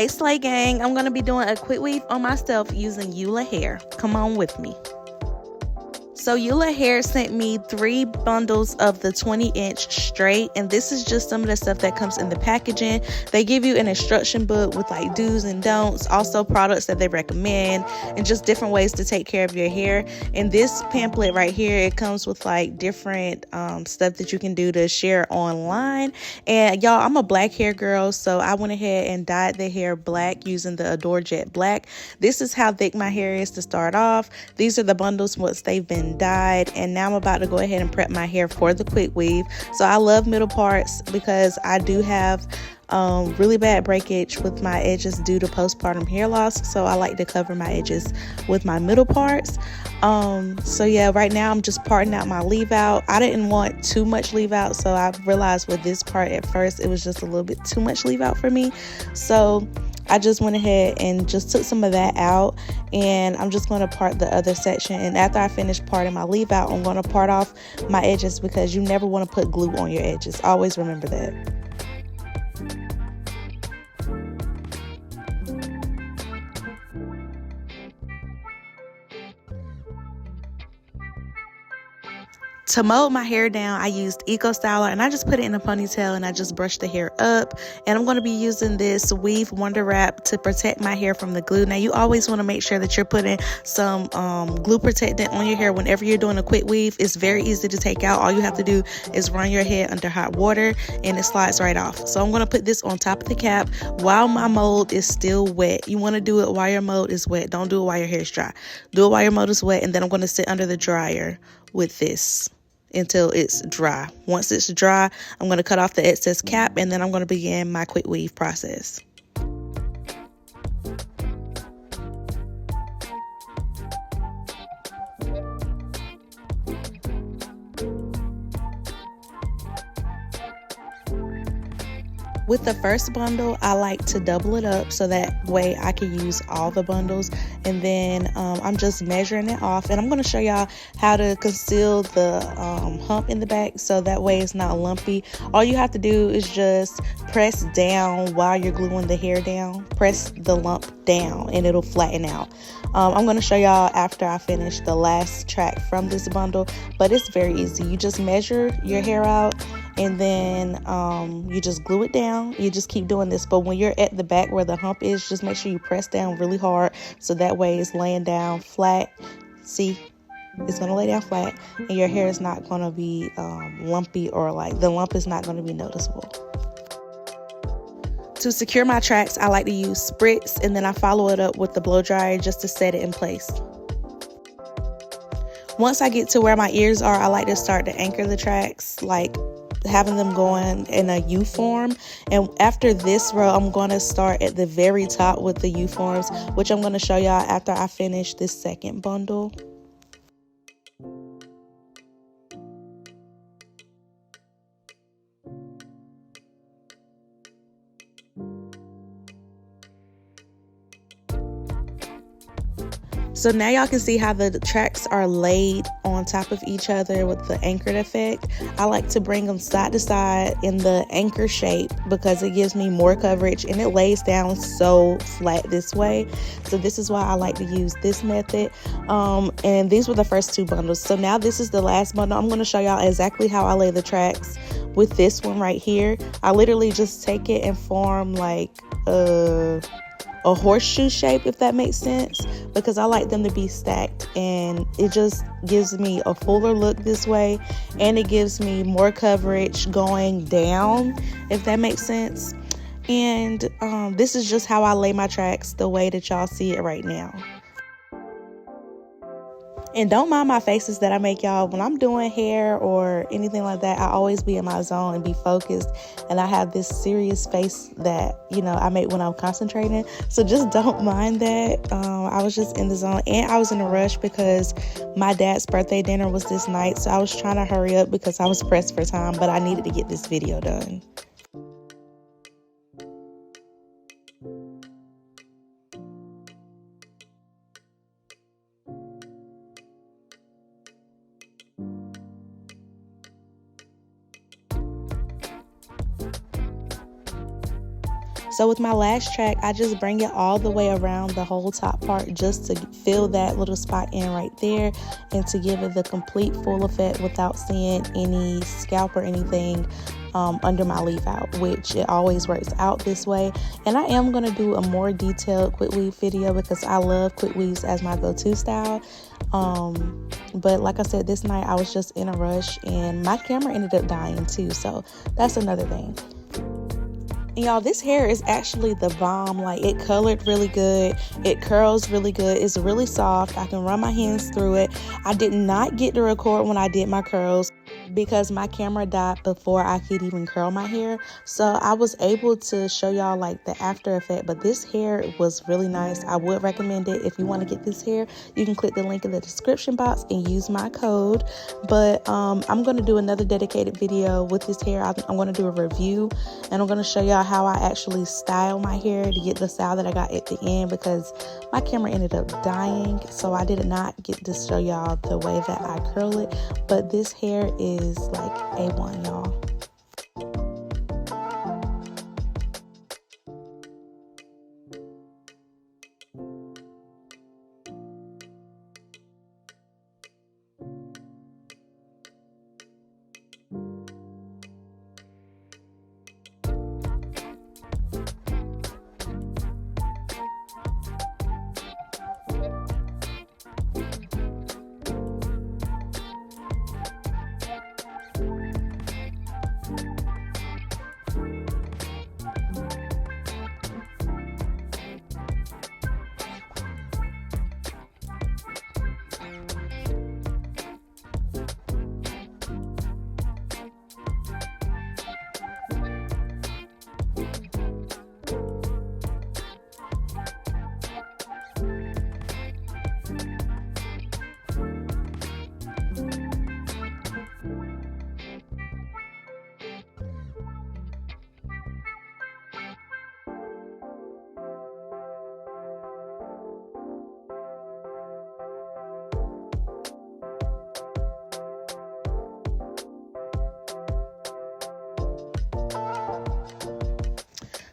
Hey Slay Gang, I'm going to be doing a quick weave on myself using ULAHAIR. Come on with me. So ULAHAIR sent me 3 bundles of the 20-inch straight, and this is just some of the stuff that comes in the packaging. They give you an instruction book with like do's and don'ts, also products that they recommend, and just different ways to take care of your hair. And this pamphlet right here, it comes with like different stuff that you can do to share online. And y'all, I'm a black hair girl, so I went ahead and dyed the hair black using the Adore Jet Black. This is how thick my hair is to start off. These are the bundles once they've been dyed, and now I'm about to go ahead and prep my hair for the quick weave. So I love middle parts because I do have really bad breakage with my edges due to postpartum hair loss, so I like to cover my edges with my middle parts. So yeah, right now I'm just parting out my leave out. I didn't want too much leave out, so I realized with this part at first it was just a little bit too much leave out for me, so I just went ahead and just took some of that out, and I'm just going to part the other section. And after I finish parting my leave out, I'm going to part off my edges because you never want to put glue on your edges. Always remember that. To mold my hair down, I used Eco Styler, and I just put it in a ponytail and I just brushed the hair up. And I'm going to be using this Weave Wonder Wrap to protect my hair from the glue. Now, you always want to make sure that you're putting some glue protectant on your hair whenever you're doing a quick weave. It's very easy to take out. All you have to do is run your hair under hot water and it slides right off. So I'm going to put this on top of the cap while my mold is still wet. You want to do it while your mold is wet. Don't do it while your hair is dry. Do it while your mold is wet, and then I'm going to sit under the dryer with this until it's dry. Once it's dry, I'm going to cut off the excess cap, and then I'm going to begin my quick weave process. With the first bundle, I like to double it up so that way I can use all the bundles, and then I'm just measuring it off, and I'm going to show y'all how to conceal the hump in the back so that way it's not lumpy. All you have to do is just press down while you're gluing the hair down. Press the lump down and it'll flatten out. I'm going to show y'all after I finish the last track from this bundle, but it's very easy. You just measure your hair out, and then you just glue it down. You just keep doing this, but when you're at the back where the hump is, just make sure you press down really hard so that way it's laying down flat. See, it's going to lay down flat, and your hair is not going to be lumpy, or like the lump is not going to be noticeable. To secure my tracks, I like to use spritz, and then I follow it up with the blow dryer just to set it in place. Once I get to where my ears are, I like to start to anchor the tracks, like having them going in a U form. And after this row, I'm going to start at the very top with the U forms, which I'm going to show y'all after I finish this second bundle. So now y'all can see how the tracks are laid on top of each other with the anchored effect. I like to bring them side to side in the anchor shape because it gives me more coverage and it lays down so flat this way. So this is why I like to use this method. And these were the first 2 bundles. So now this is the last bundle. I'm going to show y'all exactly how I lay the tracks with this one right here. I literally just take it and form like a horseshoe shape, if that makes sense, because I like them to be stacked, and it just gives me a fuller look this way, and it gives me more coverage going down, if that makes sense. And this is just how I lay my tracks the way that y'all see it right now. And don't mind my faces that I make, y'all. When I'm doing hair or anything like that, I always be in my zone and be focused. And I have this serious face that, you know, I make when I'm concentrating. So just don't mind that. I was just in the zone, and I was in a rush because my dad's birthday dinner was this night. So I was trying to hurry up because I was pressed for time, but I needed to get this video done. So with my lash track, I just bring it all the way around the whole top part just to fill that little spot in right there and to give it the complete full effect without seeing any scalp or anything under my leave out, which it always works out this way. And I am going to do a more detailed quick weave video because I love quick weaves as my go-to style. But like I said, this night I was just in a rush and my camera ended up dying too, so that's another thing. And y'all, this hair is actually the bomb. Like, it colored really good, it curls really good, it's really soft, I can run my hands through it. I did not get to record when I did my curls because my camera died before I could even curl my hair, so I was able to show y'all like the after effect. But this hair was really nice. I would recommend it. If you want to get this hair, you can click the link in the description box and use my code. But I'm going to do another dedicated video with this hair. I'm going to do a review and I'm going to show y'all how I actually style my hair to get the style that I got at the end, because my camera ended up dying, so I did not get to show y'all the way that I curl it. But this hair is like A1, y'all.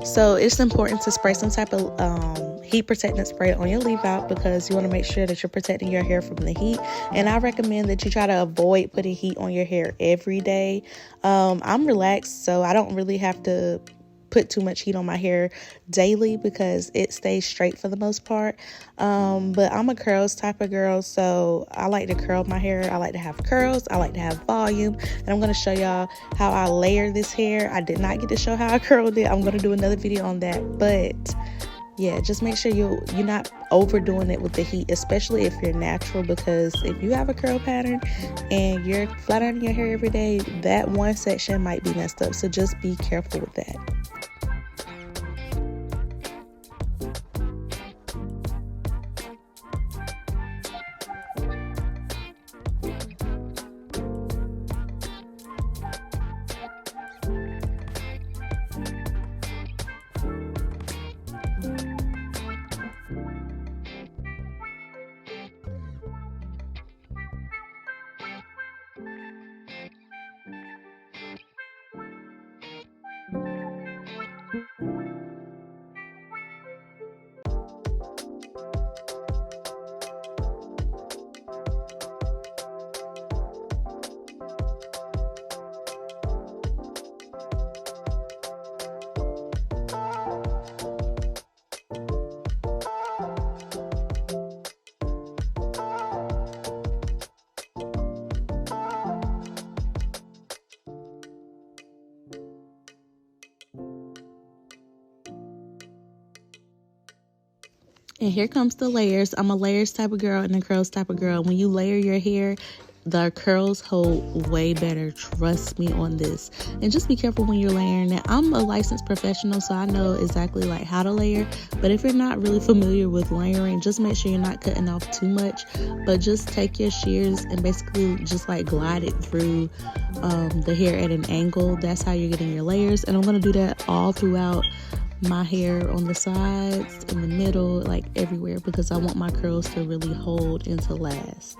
So it's important to spray some type of heat protectant spray on your leave out, because you want to make sure that you're protecting your hair from the heat. And I recommend that you try to avoid putting heat on your hair every day. I'm relaxed, so I don't really have to put too much heat on my hair daily because it stays straight for the most part. But I'm a curls type of girl, so I like to curl my hair. I like to have curls, I like to have volume, and I'm going to show y'all how I layer this hair. I did not get to show how I curled it. I'm going to do another video on that, but yeah, just make sure you're not overdoing it with the heat, especially if you're natural, because if you have a curl pattern and you're flat ironing your hair every day, that one section might be messed up, so just be careful with that. And here comes the layers. I'm a layers type of girl and a curls type of girl. When you layer your hair, the curls hold way better. Trust me on this. And just be careful when you're layering it. I'm a licensed professional, so I know exactly like how to layer. But if you're not really familiar with layering, just make sure you're not cutting off too much. But just take your shears and basically just like glide it through the hair at an angle. That's how you're getting your layers. And I'm going to do that all throughout my hair, on the sides, in the middle, like everywhere, because I want my curls to really hold and to last.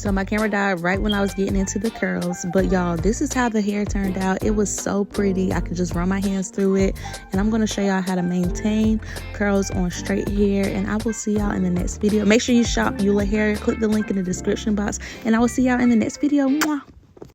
So my camera died right when I was getting into the curls. But y'all, this is how the hair turned out. It was so pretty. I could just run my hands through it. And I'm going to show y'all how to maintain curls on straight hair. And I will see y'all in the next video. Make sure you shop ULA Hair. Click the link in the description box. And I will see y'all in the next video. Mwah.